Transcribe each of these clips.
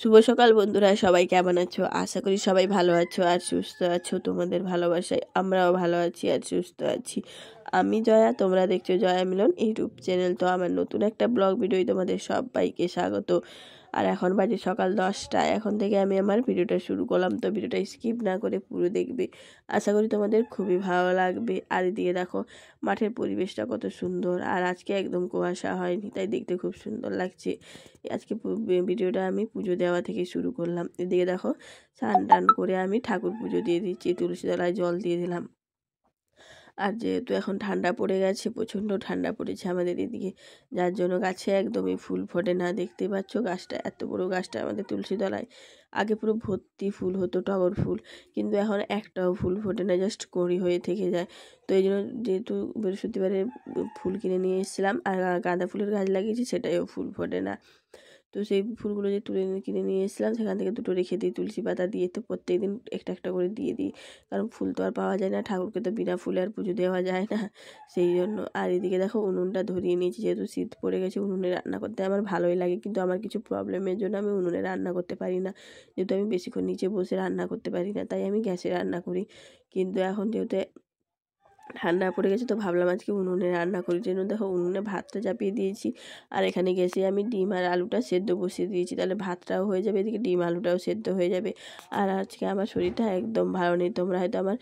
শুভ সকাল বন্ধুরা, সবাই কেমন আছো? আশা করি সবাই ভালো আছো আর সুস্থ আছো। তোমাদের ভালোবাসায় আমরাও ভালো আছি আর সুস্থ আছি। আমি জয়া, তোমরা দেখছো জয়া মিলন ইউটিউব চ্যানেল। তো আমার নতুন একটা ব্লগ ভিডিও তোমাদের সবাইকে স্বাগত। আর এখন বাজে সকাল 10টা। এখন থেকে আমি আমার ভিডিওটা শুরু করলাম। তো ভিডিওটা স্কিপ না করে পুরো দেখবে, আশা করি তোমাদের খুবই ভালো লাগবে। আর এদিকে দেখো মাঠের পরিবেশটা কত সুন্দর, আর আজকে একদম কুয়াশা হয়নি, তাই দেখতে খুব সুন্দর লাগছে। আজকে ভিডিওটা আমি পুজো দেওয়া থেকে শুরু করলাম। এদিকে দেখো স্নান টান করে আমি ঠাকুর পুজো দিয়ে দিচ্ছি, তুলসী তলায় জল দিয়ে দিলাম। আর যেহেতু এখন ঠান্ডা পড়ে গেছে, প্রচণ্ড ঠান্ডা পড়েছে আমাদের এদিকে, যার জন্য গাছে একদমই ফুল ফোটে না। দেখতে পাচ্ছ গাছটা, এত বড় গাছটা আমাদের তুলসী তলায় আগে পুরো ভর্তি ফুল হতো, টগর ফুল, কিন্তু এখন একটাও ফুল ফোটে না, জাস্ট কড়ি হয়ে থেকে যায়। তো এই জন্য যেহেতু বৃহস্পতিবারে ফুল কিনে নিয়ে এসেছিলাম, আর গাঁদা ফুলের গাছ লাগিয়েছি, সেটাইও ফুল ফোটে না। তো সেই ফুলগুলো যে কিনে নিয়ে এসেছিলাম, সেখান থেকে দুটো রেখে দিই তুলসী পাতা দিয়ে। তো প্রত্যেকদিন একটা একটা করে দিয়ে দিই, কারণ ফুল তো আর পাওয়া যায় না, ঠাকুরকে তো বিনা ফুলে আর পুজো দেওয়া যায় না, সেই জন্য। আর এদিকে দেখো উনুনটা ধরিয়ে নিয়েছি, যেহেতু শীত পড়ে গেছে, উনুনে রান্না করতে আমার ভালোই লাগে, কিন্তু আমার কিছু প্রবলেমের জন্য আমি উনুনে রান্না করতে পারি না। যেহেতু আমি বেশিক্ষণ নিচে বসে রান্না করতে পারি না, তাই আমি গ্যাসে রান্না করি। কিন্তু এখন যেহেতু ঠান্ডা পড়ে গেছে, তো ভাবলাম আজকে উনুনে রান্না করি। জন্য দেখো উনুনে ভাতটা চাপিয়ে দিয়েছি, আর এখানে গ্যাসে আমি ডিম আর আলুটা সেদ্ধ বসিয়ে দিয়েছি, তাহলে ভাতটাও হয়ে যাবে, এদিকে ডিম আলুটাও সেদ্ধ হয়ে যাবে। আর আজকে আমার শরীরটা একদম ভালো নেই, তোমরা হয়তো আমার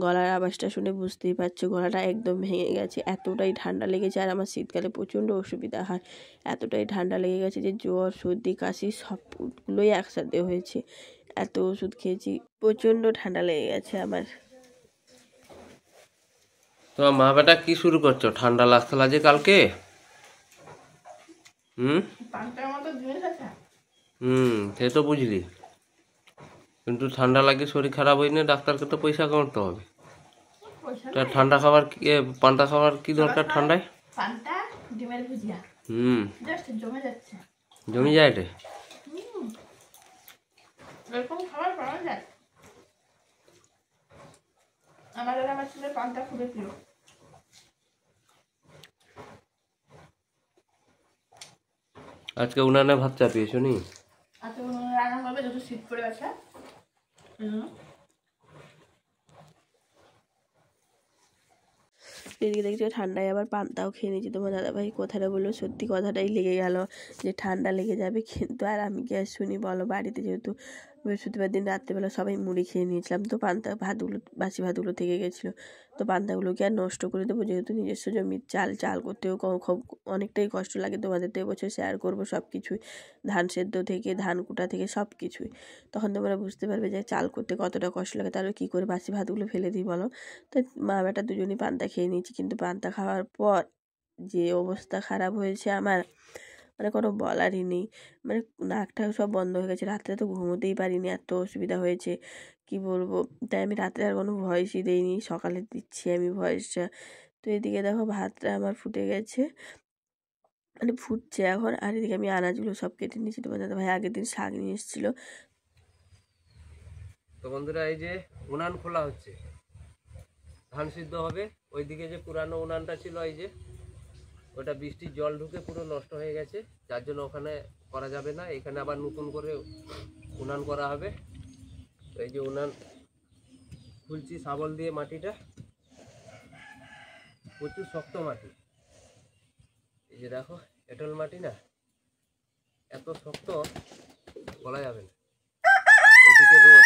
গলার আওয়াজটা শুনে বুঝতেই পারছো, গলাটা একদম ভেঙে গেছে, এতটাই ঠান্ডা লেগেছে। আর আমার শীতকালে প্রচণ্ড অসুবিধা হয়, এতটাই ঠান্ডা লেগে গেছে যে জ্বর সর্দি কাশি সবগুলোই একসাথে হয়েছে। এত ওষুধ খেয়েছি, প্রচণ্ড ঠান্ডা লেগে গেছে আমার। তোমার মা বেটা কি শুরু করছো? ঠান্ডা লাগতে লাগে কালকে? হুম সে তো বুঝলি, কিন্তু ঠান্ডা লাগে শরীর খারাপ হইলে ডাক্তারকে তো পয়সা কামাতে হবে। তা ঠান্ডা খাবার পান্তা খাবার কি দরকার ঠান্ডায়? পান্তা ডিমের ভুজিয়া জাস্ট জমে যাচ্ছে। জমি যায় রে। এরকম খাবার পাওয়া যায়? আমার ছেলের পান্তা খুবই প্রিয়। আজকে উনানে ভাত চাপিয়েছো নি? আজকে রান্না হবে, যেহেতু শীত পড়ে গেছে। এদিকে দেখছি ঠান্ডায় আবার পান্তাও খেয়ে নিয়েছি। তোমার দাদাভাই কথাটা বললো, সত্যি কথাটাই লেগে গেল যে ঠান্ডা লেগে যাবে, কিন্তু আর আমি কি আর শুনি বলো। বাড়িতে যেহেতু বৃহস্পতিবার দিন রাত্রেবেলা সবাই মুড়ি খেয়ে নিয়েছিলাম, তো পান্তা ভাতগুলো, বাসি ভাতগুলো থেকে গেছিলো, তো পান্তাগুলোকে আর নষ্ট করে দেবো? যেহেতু নিজস্ব জমির চাল করতেও খুব অনেকটাই কষ্ট লাগে। তোমাদের তো এবছর শেয়ার করবো সব কিছুই, ধান সেদ্ধ থেকে ধান কুটা থেকে সব কিছুই। তখন তোমরা বুঝতে পারবে যে চাল করতে কতটা কষ্ট লাগে, তাহলে কী করে বাসি ভাতগুলো ফেলে দিই বলো। তো মা বেটা দুজনই পান্তা খেয়ে নিয়েছি, কিন্তু পান্তা খাওয়ার পর যে অবস্থা খারাপ হয়েছে আমার, মানে কোনো বলারই নেই। মানে নাকটা সব বন্ধ হয়ে গেছে, রাত্রে তো ঘুমোতেই পারিনি, এত অসুবিধা হয়েছে কি বলবো। তাই আমি রাত্রে আর কোনো ভয়েসই দিইনি, সকালে দিচ্ছি আমি ভয়েসটা। তো এদিকে দেখো ভাতটা আমার ফুটে গেছে, মানে ফুটছে এখন। আর এদিকে আমি আনাজগুলো সব কেটে নিয়েছি। তোমার দাদা ভাই আগের দিন শাক নিয়ে এসেছিলো। তো বন্ধুরা, এই যে উনান খোলা হচ্ছে, ধান সিদ্ধ হবে। ওইদিকে যে পুরানো উনানটা ছিল, এই যে ওটা বৃষ্টির জল ঢুকে পুরো নষ্ট হয়ে গেছে, যার জন্য ওখানে করা যাবে না। এখানে আবার নতুন করে উনান করা হবে। তো এই যে উনান খুলছি শাবল দিয়ে, মাটিটা প্রচুর শক্ত মাটি। এই যে দেখো, এঁটেল মাটি না, এত শক্ত বলা যাবে না। ওদিকে রোদ।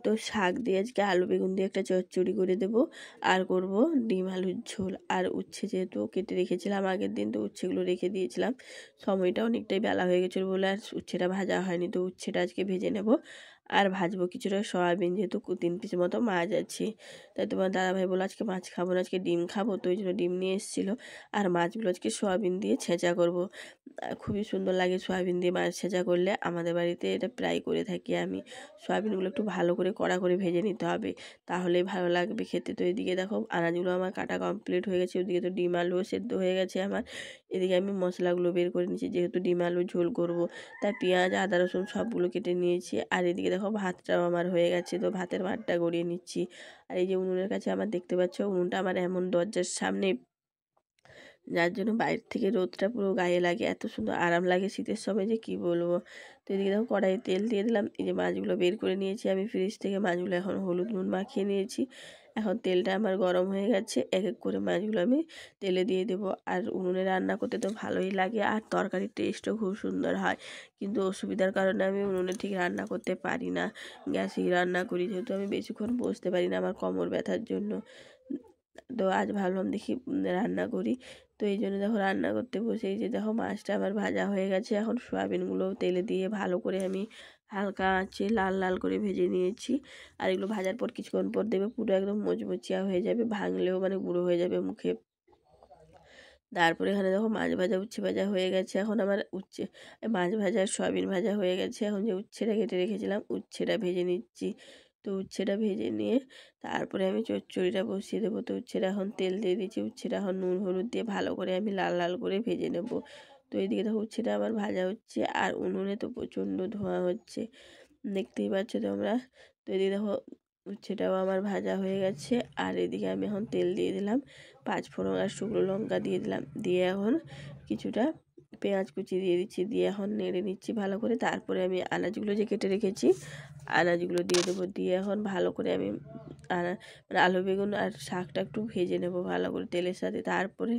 তো শাক দিয়ে আজকে আলু বেগুন দিয়ে একটা চচ্চড়ি করে দেবো, আর করব ডিম আলুর ঝোল। আর উচ্ছে যেহেতু কেটে রেখেছিলাম আগের দিন, তো উচ্ছেগুলো রেখে দিয়েছিলাম, সময়টা অনেকটাই বেলা হয়ে গেছিলো বলে আর উচ্ছেটা ভাজা হয়নি। তো উচ্ছেটা আজকে ভেজে নেব, আর ভাজবো কিছুটা সয়াবিন, যেহেতু 3 পিস মতো মাছ আছে। তাই তোমার দাদাভাই বলে আজকে মাছ খাবো না, আজকে ডিম খাবো, তো ওই জন্য ডিম নিয়ে এসেছিলো। আর মাছগুলো আজকে সয়াবিন দিয়ে ছেঁচা করব। খুবই সুন্দর লাগে সয়াবিন দিয়ে মাছ ছেঁচা করলে, আমাদের বাড়িতে এটা প্রায় করে থাকি আমি। সয়াবিনগুলো একটু ভালো করে কড়া করে ভেজে নিতে হবে, তাহলেই ভালো লাগবে খেতে। তো এদিকে দেখো আনাজগুলো আমার কাটা কমপ্লিট হয়ে গেছে, ওদিকে তো ডিম আলুও সেদ্ধ হয়ে গেছে আমার। এদিকে আমি মশলাগুলো বের করে নিয়েছি, যেহেতু ডিম আলু ঝোল করব, তাই পেঁয়াজ আদা রসুন সবগুলো কেটে নিয়েছি। আর এদিকে দেখো ভাতটাও আমার হয়ে গেছে, তো ভাতের ভাতটা গড়িয়ে নিচ্ছি। আর এই যে উনুনের কাছে আমার দেখতে পাচ্ছ, উনুনটা আমার এমন দরজার সামনে যার জন্য বাইরে থেকে রোদটা পুরো গায়ে লাগে, এত সুন্দর আরাম লাগে শীতের সময় যে কি বলবো। তো এদিকে দেখো কড়াইয়ে তেল দিয়ে দিলাম, এই যে মাছগুলো বের করে নিয়েছি আমি ফ্রিজ থেকে, মাছগুলো এখন হলুদ নুন মাখিয়ে নিয়েছি। এখন তেলটা আমার গরম হয়ে গেছে, এক এক করে মাছগুলো আমি তেলে দিয়ে দেবো। আর উনুনে রান্না করতে তো ভালোই লাগে, আর তরকারির টেস্টও খুব সুন্দর হয়, কিন্তু অসুবিধার কারণে আমি উনুনে ঠিক রান্না করতে পারি না, গ্যাসেই রান্না করি, যেহেতু আমি বেশিক্ষণ বসতে পারি না আমার কোমর ব্যথার জন্য। তো আজ ভাবলাম দেখি রান্না করি, তো এই জন্য দেখো রান্না করতে বসে, এই যে দেখো মাছটা আমার ভাজা হয়ে গেছে। এখন সয়াবিনগুলো তেলে দিয়ে ভালো করে আমি হালকা আঁচে লাল লাল করে ভেজে নিয়েছি। আর এগুলো ভাজার পর কিছুক্ষণ পর দেবে পুরো একদম মচমচিয়া হয়ে যাবে, ভাঙলেও মানে গুঁড়ো হয়ে যাবে মুখে। তারপরে এখানে দেখো মাছ ভাজা উচ্ছে ভাজা হয়ে গেছে, এখন আমার মাছ ভাজা সয়াবিন ভাজা হয়ে গেছে। এখন যে উচ্ছেটা কেটে রেখেছিলাম উচ্ছেটা ভেজে নিচ্ছি। তো উচ্ছেটা ভেজে নিয়ে তারপরে আমি চচ্চড়িটা বসিয়ে দেবো। তো উচ্ছেটা এখন তেল দিয়ে দিচ্ছি, উচ্ছেটা এখন নুন হলুদ দিয়ে ভালো করে আমি লাল লাল করে ভেজে নেব। তো এইদিকে দেখো উচ্ছেটা আমার ভাজা হচ্ছে, আর উনুনে তো প্রচণ্ড ধোঁয়া হচ্ছে, দেখতেই পাচ্ছ তোমরা। তো এদিকে দেখো উচ্ছেটাও আমার ভাজা হয়ে গেছে, আর এদিকে আমি এখন তেল দিয়ে দিলাম, পাঁচ ফোড়ন আর শুকনো লঙ্কা দিয়ে দিলাম, দিয়ে এখন কিছুটা পেঁয়াজ কুচি দিয়ে দিচ্ছি, দিয়ে এখন নেড়ে নিচ্ছি ভালো করে। তারপরে আমি আনাজগুলো যে কেটে রেখেছি আনাজগুলো দিয়ে দেবো, দিয়ে এখন ভালো করে আমি মানে আলু বেগুন আর শাকটা একটু ভেজে নেব ভালো করে তেলের সাথে। তারপরে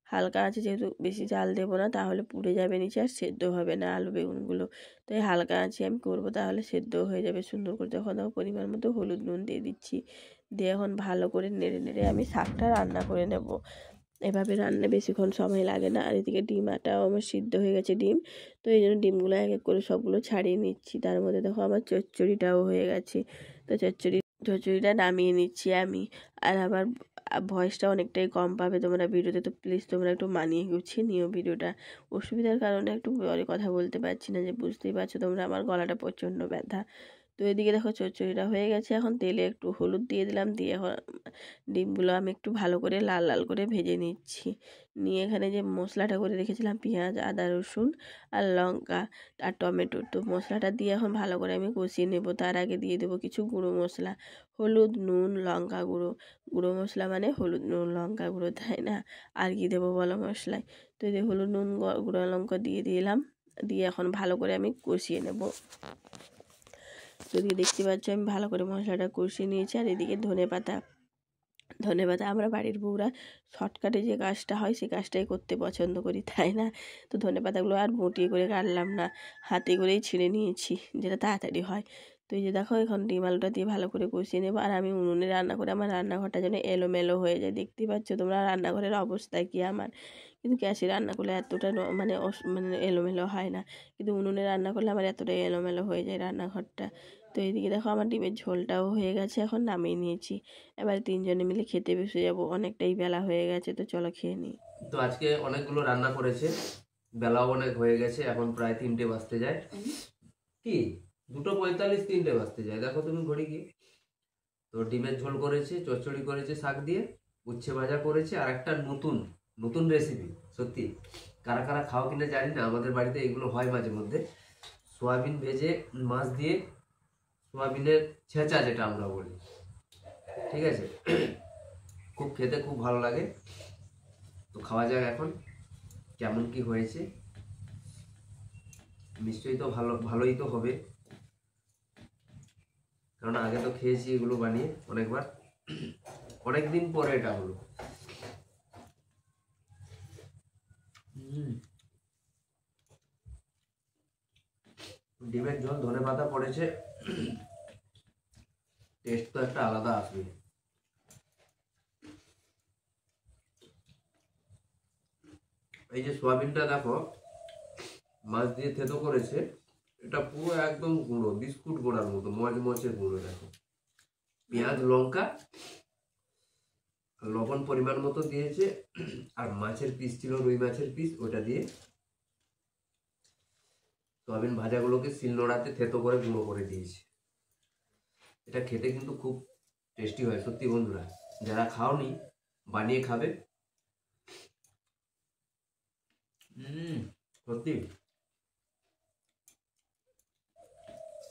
হালকা আছে, যেহেতু বেশি জাল দেবো না তাহলে পুড়ে যাবে নিচে আর সেদ্ধ হবে না আলু বেগুনগুলো, তাই হালকা আছে আমি করবো, তাহলে সেদ্ধ হয়ে যাবে সুন্দর করে। তখন দেখো পরিমাণ মতো হলুদ নুন দিয়ে দিচ্ছি, দিয়ে এখন ভালো করে নেড়ে নেড়ে আমি শাকটা রান্না করে নেব। এভাবে রান্না বেশিক্ষণ সময় লাগে না। আর এদিকে ডিমাটাও আমার সিদ্ধ হয়ে গেছে ডিম, তো এই জন্য ডিমগুলো এক এক করে সবগুলো ছাড়িয়ে নিচ্ছি। তার মধ্যে দেখো আমার চচ্চড়িটাও হয়ে গেছে, তো চচ্চড়িটা নামিয়ে নিচ্ছি আমি। আর আমার ভয়েসটা অনেকটাই কম পাবে তোমরা ভিডিওতে, তো প্লিজ তোমরা একটু মানিয়ে গুছিয়ে নিও ভিডিওটা। অসুবিধার কারণে একটু পরে কথা বলতে পারছি না, যে বুঝতেই পারছো তোমরা আমার গলাটা প্রচণ্ড ব্যথা। তো এদিকে দেখো চচ্চড়িটা হয়ে গেছে, এখন তেলে একটু হলুদ দিয়ে দিলাম, দিয়ে এখন ডিমগুলো আমি একটু ভালো করে লাল লাল করে ভেজে নিচ্ছি। নিয়ে এখানে যে মশলাটা করে রেখেছিলাম পেঁয়াজ আদা রসুন আর লঙ্কা আর টমেটো, তো মশলাটা দিয়ে এখন ভালো করে আমি কষিয়ে নেব। তার আগে দিয়ে দেবো কিছু গুঁড়ো মশলা, হলুদ নুন লঙ্কা গুঁড়ো। গুঁড়ো মশলা মানে হলুদ নুন লঙ্কা গুঁড়ো, তাই না? আর কি দেবো বলো মশলায়? তো এই যে হলুদ নুন গুঁড়ো লঙ্কা দিয়ে দিলাম, দিয়ে এখন ভালো করে আমি কষিয়ে নেব। তো এদিকে দেখতে পাচ্ছ আমি ভালো করে মশলাটা কষিয়ে নিয়েছি। আর এদিকে ধনেপাতা আমরা বাড়ির বউরা শর্টকাটে যে কাজটা হয় সেই কাজটাই করতে পছন্দ করি, তাই না? তো ধনেপাতাগুলো আর বটিয়ে করে কাটলাম না, হাতে করেই ছিঁড়ে নিয়েছি, যেটা তাড়াতাড়ি হয়। তো এই যে দেখো এখন ডিম আলুটা দিয়ে ভালো করে কষিয়ে নেবো। আর আমি উনুনে রান্না করে আমার রান্নাঘরটা যেন এলোমেলো হয়ে যায়, দেখতেই পাচ্ছ তোমরা রান্নাঘরের অবস্থা কি আমার। কিন্তু গ্যাসে রান্না করলে এতটা মানে এলোমেলো হয় না, কিন্তু উনুনে রান্না করলে আমার এতটাই এলোমেলো হয়ে যায় রান্নাঘরটা। তো এইদিকে দেখো আমার ডিমের ঝোলটাও হয়ে গেছে, এখন নামিয়ে নিয়েছি। এবার তিনজনে মিলে খেতে বসে যাবো, অনেকটাই বেলা হয়ে গেছে, তো চলো খেয়ে নিই। তো আজকে অনেকগুলো রান্না করেছে, বেলাও অনেক হয়ে গেছে, এখন প্রায় 3টে বাজতে যায়। কি 2:45 3টে বাজতে যায়, দেখো তুমি ঘড়ি কি। তো ডিমের ঝোল করেছে, চচ্চড়ি করেছে শাক দিয়ে, উচ্ছে ভাজা করেছে, আর একটা নতুন নতুন রেসিপি, সত্যি কারা কারা খাও কিনা জানি না, আমাদের বাড়িতে এগুলো হয় মাঝে মধ্যে। সোয়াবিন ভেজে মাছ দিয়ে সোয়াবিনের ছেঁচা, যেটা আমরা বলি, ঠিক আছে, খুব খেতে খুব ভালো লাগে। তো খাওয়া যাক এখন কেমন কি হয়েছে, নিশ্চয়ই তো ভালোই তো হবে, কারণ আগে তো খেয়েছি এগুলো বানিয়ে অনেকবার, অনেকদিন পরে এটা হলো। ডিমের ঝোল ধনেপাতা পড়েছে, টেস্ট তো একটা আলাদা আসবে। এই যে সোয়াবিনটা দেখো মাছ দিয়ে থেতো করেছে, এটা পুরো একদম গুঁড়ো, বিস্কুট গোড়ার মতো মচমচে গুঁড়ো। দেখো পেঁয়াজ লঙ্কা লবণ পরিমাণ মতো দিয়েছে, আর মাছের পিস ছিল রুই মাছের পিস, ওটা দিয়ে সোয়াবিন ভাজাগুলোকে শিলনোড়াতে থেতো করে গুঁড়ো করে দিয়েছে। এটা খেতে কিন্তু খুব টেস্টি হয় সত্যি বন্ধুরা, যারা খাওনি বানিয়ে খাবে। সত্যি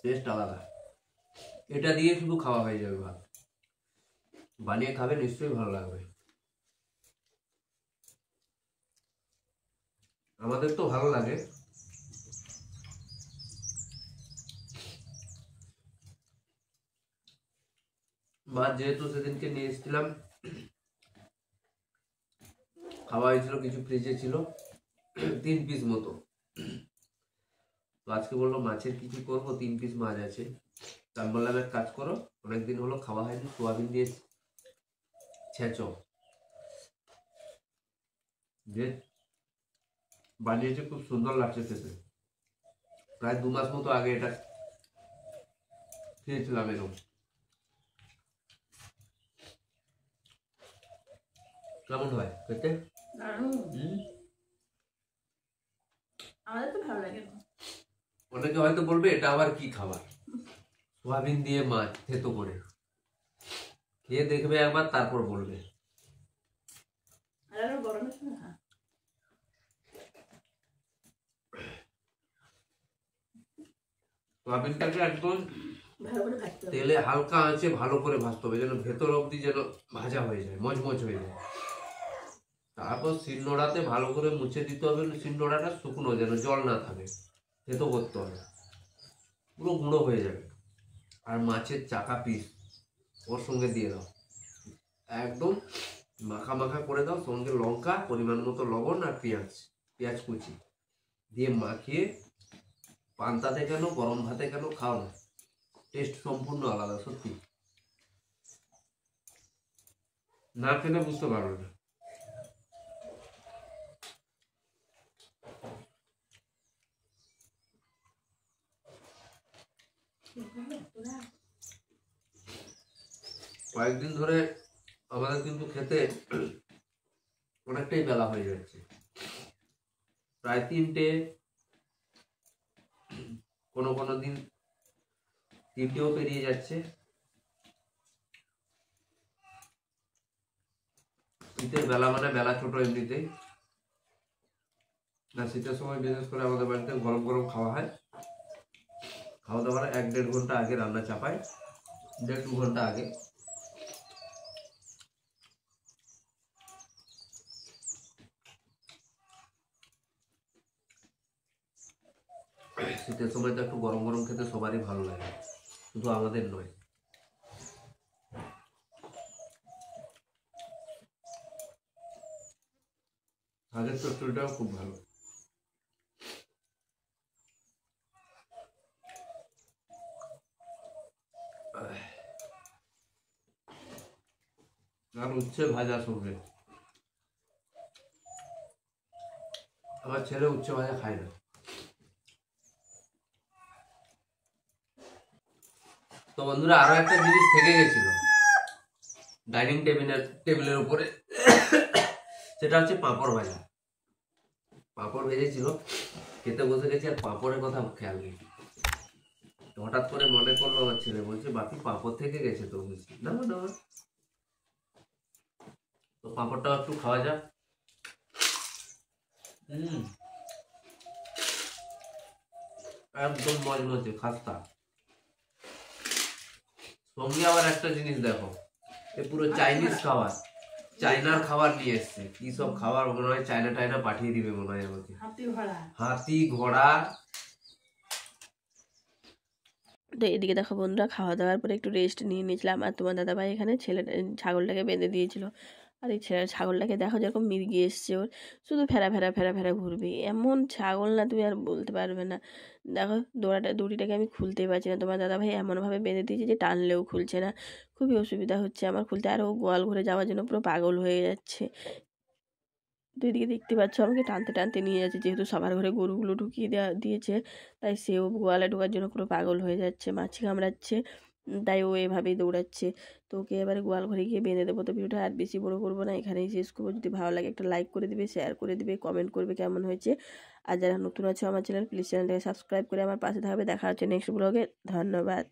টেস্ট আলাদা, এটা দিয়ে শুধু খাওয়া হয়ে যাবে ভাত, বানিয়ে খাবে নিশ্চয়ই ভালো লাগবে। আমাদের তো ভালো লাগে। মাছ যেহেতু সেদিনকে নিয়ে এসেছিলাম, খাওয়া হয়েছিল, কিছু ফ্রিজে ছিল 3 পিস মতো। তো আজকে বললো মাছের কি করবো, 3 পিস মাছ আছে। আমি বললাম এক কাজ করো, অনেকদিন হলো খাওয়া হয়নি, সোয়াবিন দিয়ে ছেঁচো। যে বানিয়েছে, খুব সুন্দর লাগছে খেতে। প্রায় 2 মাস মতো আগে এটা খেয়েছিলাম এরকম। কেমন হয় খেতে? আমাদের তো ভালো লাগে। অনেকে হয়তো বলবে এটা আবার কি খাবার, সোয়াবিন দিয়ে মাছ থেতো করে। খেয়ে দেখবে একবার, তারপর বলবে। সোয়াবিনটাকে একদম তেলে হালকা আঁচে ভালো করে ভাজতে হবে, যেন ভেতর অব্দি যেন ভাজা হয়ে যায়, মচমচ হয়ে যায়। তারপর শিলনোড়াতে ভালো করে মুছে দিতে হবে, শিলনোড়াটা শুকনো, যেন জল না থাকে, থেতো করতে হবে, পুরো গুঁড়ো হয়ে যাবে। আর মাছের চাকা পিস ওর সঙ্গে দিয়ে দাও, একদম মাখা মাখা করে দাও, সঙ্গে লঙ্কা, পরিমাণ মতো লবণ আর পেঁয়াজ কুচি দিয়ে মাখিয়ে পান্তাতে কেন, গরম ভাতে কেন খাও না, টেস্ট সম্পূর্ণ আলাদা। সত্যি না খেলে বুঝতে পারবে না। কয়েকদিন ধরে আমাদের কিন্তু খেতে অনেকটাই বেলা হয়ে যাচ্ছে, প্রায় 3টে, কোনো কোনো দিন 3টেও পেরিয়ে যাচ্ছে। শীতের বেলা মানে বেলা ছোট এমনিতেই, না শীতের সময় বিশেষ করে আমাদের বাড়িতে গরম গরম খাওয়া হয়। খাওয়া দাওয়ার 1-1.5 ঘন্টা আগে রান্না চাপায়, 1.5-2 ঘন্টা আগে। শীতের সময় তো একটু গরম গরম খেতে সবারই ভালো লাগে, শুধু আমাদের নয়। আগের চচ্চড়িটাও খুব ভালো। আর উচ্ছে ভাজা সঙ্গে, আমার ছেলে উচ্ছে ভাজা খায় না। তো বন্ধুরা, আরো একটা জিনিস থেকে গেছিল ডাইনিং টেবিলের উপরে, সেটা হচ্ছে পাঁপড় ভাজা। পাঁপড় ভেজেছিল, খেতে বসে গেছি, আর পাঁপড়ের কথা খেয়াল নেই। হঠাৎ করে মনে করলো আমার ছেলে, বলছে বাকি পাঁপড় থেকে গেছে তো, বুঝছি না না। তো পাঁপড়টাও একটু খাওয়া যাক। একদম মজমজে খাস্তা। সঙ্গে আবার একটা জিনিস দেখো, এ পুরো চাইনিজ খাবার, চাইনার খাবার নিয়ে এসছে। কি সব খাবার, মনে হয় চাইনা পাঠিয়ে দিবে মনে হয় আমাকে। হাতি ঘোড়া। তো এদিকে দেখো বন্ধুরা, খাওয়া দাওয়ার পরে একটু রেস্ট নিয়ে নিয়েছিলাম, আর তোমার দাদাভাই এখানে ছাগলটাকে বেঁধে দিয়েছিল। আর এই ছাগলটাকে দেখো যেরকম মির্গি এসছে, ওর শুধু ফেরা ফেরা ফেরা ফেরা ঘুরবে, এমন ছাগল না তুমি আর বলতে পারবে না। দেখো দড়িটাকে আমি খুলতেই পারছি না, তোমার দাদাভাই এমনভাবে বেঁধে দিয়েছে যে টানলেও খুলছে না, খুবই অসুবিধা হচ্ছে আমার খুলতে। আর ও গোয়াল ঘরে যাওয়ার জন্য পুরো পাগল হয়ে যাচ্ছে। তো এদিকে দেখতে পাচ্ছ আমাকে টানতে টানতে নিয়ে যাচ্ছে, যেহেতু সবার ঘরে গরুগুলো ঢুকিয়ে দিয়েছে, তাই সেও গোয়ালে ঢোকার জন্য পুরো পাগল হয়ে যাচ্ছে, মাছি কামড়াচ্ছে, তাই ও এভাবেই দৌড়াচ্ছে। তো ওকে এবারে গোয়াল ঘরে গিয়ে বেঁধে দেবো। তো ভিডিওটা আর বেশি বড় করবো না, এখানেই শেষ করবো। যদি ভালো লাগে একটা লাইক করে দিবে, শেয়ার করে দিবে, কমেন্ট করবে কেমন হয়েছে। আর যারা নতুন আছে আমার চ্যানেল, প্লিজ চ্যানেলটাকে সাবস্ক্রাইব করে আমার পাশে থাকবে। দেখা হচ্ছে নেক্সট ব্লগে। ধন্যবাদ।